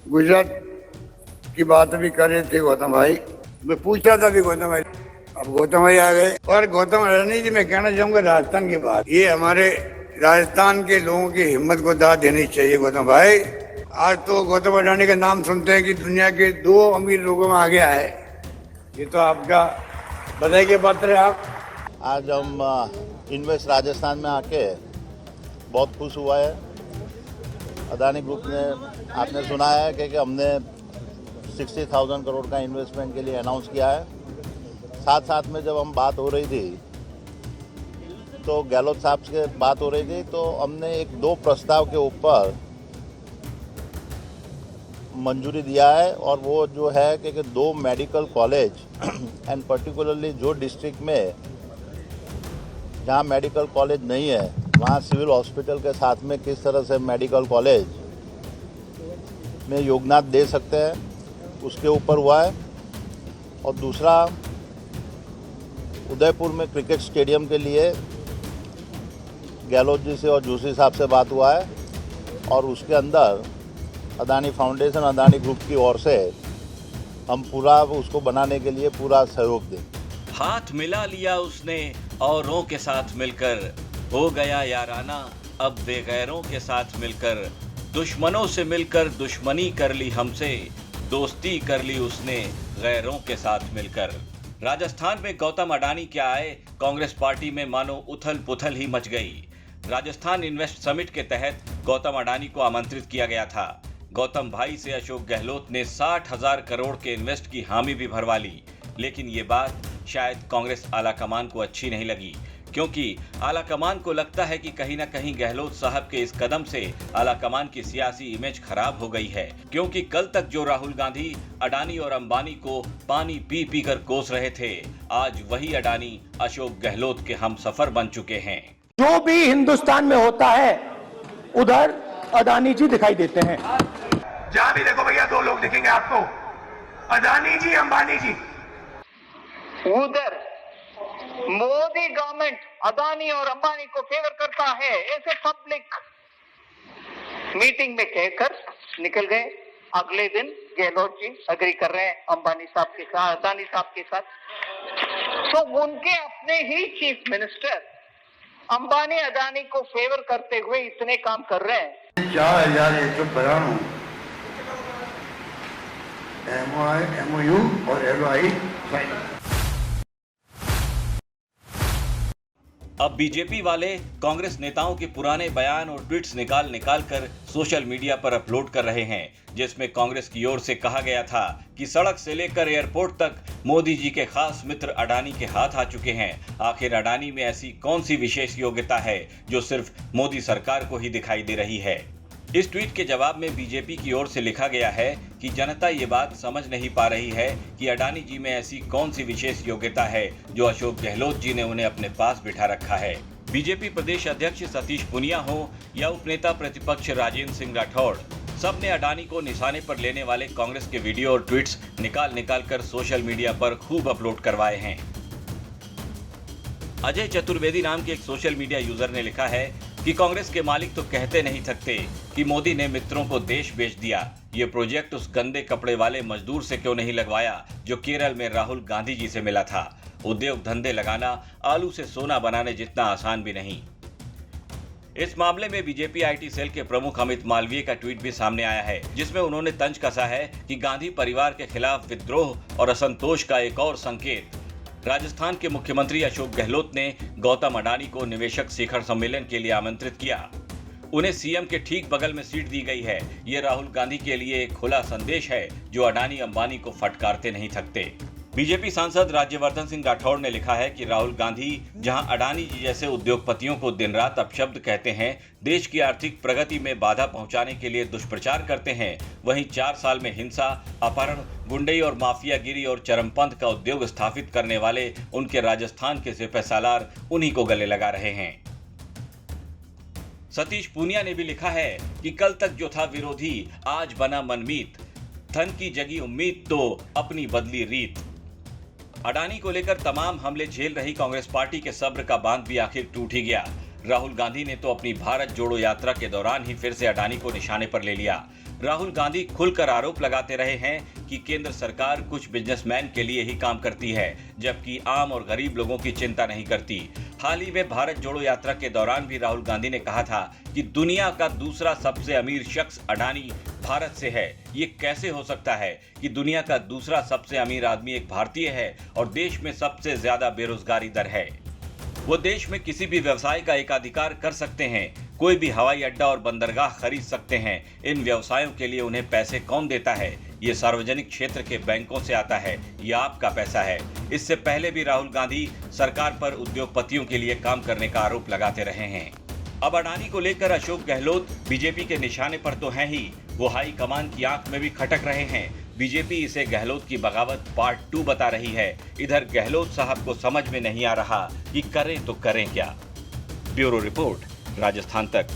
गुजरात की बात भी कर रहे थे गौतम भाई, मैं पूछ रहा था भी गौतम भाई, अब गौतम भाई आ गए। और गौतम अडानी जी, मैं कहना चाहूंगा राजस्थान की बात, ये हमारे राजस्थान के लोगों की हिम्मत को दाद देनी चाहिए गौतम भाई। आज तो गौतम अडानी का नाम सुनते हैं कि दुनिया के 2 अमीर लोगों में आ गया है, ये तो आपका बधाई के पात्र है आप। आज हम इन्वेस्ट राजस्थान में आके बहुत खुश हुआ है। अडानी ग्रुप ने, आपने सुना है कि हमने 60,000 करोड़ का इन्वेस्टमेंट के लिए अनाउंस किया है। साथ साथ में जब हम बात हो रही थी तो गहलोत साहब से बात हो रही थी, तो हमने 2 प्रस्ताव के ऊपर मंजूरी दिया है। और वो जो है कि 2 मेडिकल कॉलेज एंड पर्टिकुलरली जो डिस्ट्रिक्ट में जहाँ मेडिकल कॉलेज नहीं है वहाँ सिविल हॉस्पिटल के साथ में किस तरह से मेडिकल कॉलेज में योगदान दे सकते हैं, उसके ऊपर हुआ है। और दूसरा, उदयपुर में क्रिकेट स्टेडियम के लिए गहलोत जी से और जोशी साहब से बात हुआ है, और उसके अंदर अडानी फाउंडेशन, अडानी ग्रुप की ओर से हम पूरा उसको बनाने के लिए पूरा सहयोग दें। हाथ मिला लिया उसने औरों के साथ मिलकर, हो गया याराना अब बेगैरों के साथ मिलकर, दुश्मनों से मिलकर दुश्मनी कर ली हमसे, दोस्ती कर ली उसने गैरों के साथ मिलकर। राजस्थान में गौतम अडानी क्या आए, कांग्रेस पार्टी में मानो उथल पुथल ही मच गई। राजस्थान इन्वेस्ट समिट के तहत गौतम अडानी को आमंत्रित किया गया था। गौतम भाई से अशोक गहलोत ने 60,000 करोड़ के इन्वेस्ट की हामी भी भरवा ली, लेकिन ये बात शायद कांग्रेस आलाकमान को अच्छी नहीं लगी, क्योंकि आलाकमान को लगता है कि कहीं ना कहीं गहलोत साहब के इस कदम से आलाकमान की सियासी इमेज खराब हो गई है। क्योंकि कल तक जो राहुल गांधी अडानी और अंबानी को पानी पी पी कर कोस रहे थे, आज वही अडानी अशोक गहलोत के हमसफर बन चुके हैं। जो भी हिंदुस्तान में होता है उधर अडानी जी दिखाई देते हैं। जहां भी देखो भैया 2 लोग दिखेंगे आपको, अडानी जी, अंबानी जी। उधर मोदी गवर्नमेंट अदानी और अंबानी को फेवर करता है, ऐसे पब्लिक मीटिंग में कहकर निकल गए। अगले दिन गहलोत जी एग्री कर रहे हैं अंबानी साहब के साथ, अदानी साहब के साथ। तो उनके अपने ही चीफ मिनिस्टर अंबानी अदानी को फेवर करते हुए इतने काम कर रहे हैं। 4,192 MOU और LOI साइन। अब बीजेपी वाले कांग्रेस नेताओं के पुराने बयान और ट्वीट्स निकाल कर सोशल मीडिया पर अपलोड कर रहे हैं, जिसमें कांग्रेस की ओर से कहा गया था कि सड़क से लेकर एयरपोर्ट तक मोदी जी के खास मित्र अडानी के हाथ आ चुके हैं। आखिर अडानी में ऐसी कौन सी विशेष योग्यता है जो सिर्फ मोदी सरकार को ही दिखाई दे रही है। इस ट्वीट के जवाब में बीजेपी की ओर से लिखा गया है कि जनता ये बात समझ नहीं पा रही है कि अडानी जी में ऐसी कौन सी विशेष योग्यता है जो अशोक गहलोत जी ने उन्हें अपने पास बिठा रखा है। बीजेपी प्रदेश अध्यक्ष सतीश पूनिया हो या उपनेता प्रतिपक्ष राजेंद्र सिंह राठौड़, सब ने अडानी को निशाने पर लेने वाले कांग्रेस के वीडियो और ट्वीट्स निकाल कर सोशल मीडिया पर खूब अपलोड करवाए हैं। अजय चतुर्वेदी नाम के एक सोशल मीडिया यूजर ने लिखा है कि कांग्रेस के मालिक तो कहते नहीं थकते कि मोदी ने मित्रों को देश बेच दिया। ये प्रोजेक्ट उस गंदे कपड़े वाले मजदूर से क्यों नहीं लगवाया जो केरल में राहुल गांधी जी से मिला था। उद्योग धंधे लगाना आलू से सोना बनाने जितना आसान भी नहीं। इस मामले में बीजेपी आईटी सेल के प्रमुख अमित मालवीय का ट्वीट भी सामने आया है, जिसमें उन्होंने तंज कसा है कि गांधी परिवार के खिलाफ विद्रोह और असंतोष का एक और संकेत। राजस्थान के मुख्यमंत्री अशोक गहलोत ने गौतम अडानी को निवेशक शिखर सम्मेलन के लिए आमंत्रित किया। उन्हें सीएम के ठीक बगल में सीट दी गई है। ये राहुल गांधी के लिए एक खुला संदेश है जो अडानी अंबानी को फटकारते नहीं थकते। बीजेपी सांसद राज्यवर्धन सिंह राठौड़ ने लिखा है कि राहुल गांधी जहां अडानी जी जैसे उद्योगपतियों को दिन रात अपशब्द कहते हैं, देश की आर्थिक प्रगति में बाधा पहुंचाने के लिए दुष्प्रचार करते हैं, वहीं 4 साल में हिंसा, अपहरण, गुंडई और माफियागिरी और चरमपंथ का उद्योग स्थापित करने वाले उनके राजस्थान के सिपहसालार उन्हीं को गले लगा रहे हैं। सतीश पूनिया ने भी लिखा है कि कल तक जो था विरोधी आज बना मनमीत, धन की जगी उम्मीद तो अपनी बदली रीत। अडानी को लेकर तमाम हमले झेल रही कांग्रेस पार्टी के सब्र का बांध भी आखिर टूट ही गया। राहुल गांधी ने तो अपनी भारत जोड़ो यात्रा के दौरान ही फिर से अडानी को निशाने पर ले लिया। राहुल गांधी खुलकर आरोप लगाते रहे हैं कि केंद्र सरकार कुछ बिजनेसमैन के लिए ही काम करती है, जबकि आम और गरीब लोगों की चिंता नहीं करती। हाल ही में भारत जोड़ो यात्रा के दौरान भी राहुल गांधी ने कहा था कि दुनिया का दूसरा सबसे अमीर शख्स अडानी भारत से है। ये कैसे हो सकता है कि दुनिया का दूसरा सबसे अमीर आदमी एक भारतीय है और देश में सबसे ज्यादा बेरोजगारी दर है। वो देश में किसी भी व्यवसाय का एकाधिकार कर सकते हैं, कोई भी हवाई अड्डा और बंदरगाह खरीद सकते हैं। इन व्यवसायों के लिए उन्हें पैसे कौन देता है? ये सार्वजनिक क्षेत्र के बैंकों से आता है, ये आपका पैसा है। इससे पहले भी राहुल गांधी सरकार पर उद्योगपतियों के लिए काम करने का आरोप लगाते रहे हैं। अब अडानी को लेकर अशोक गहलोत बीजेपी के निशाने पर तो हैं ही, वो हाई कमान की आंख में भी खटक रहे हैं। बीजेपी इसे गहलोत की बगावत पार्ट 2 बता रही है। इधर गहलोत साहब को समझ में नहीं आ रहा कि करें तो करें क्या। ब्यूरो रिपोर्ट, राजस्थान तक।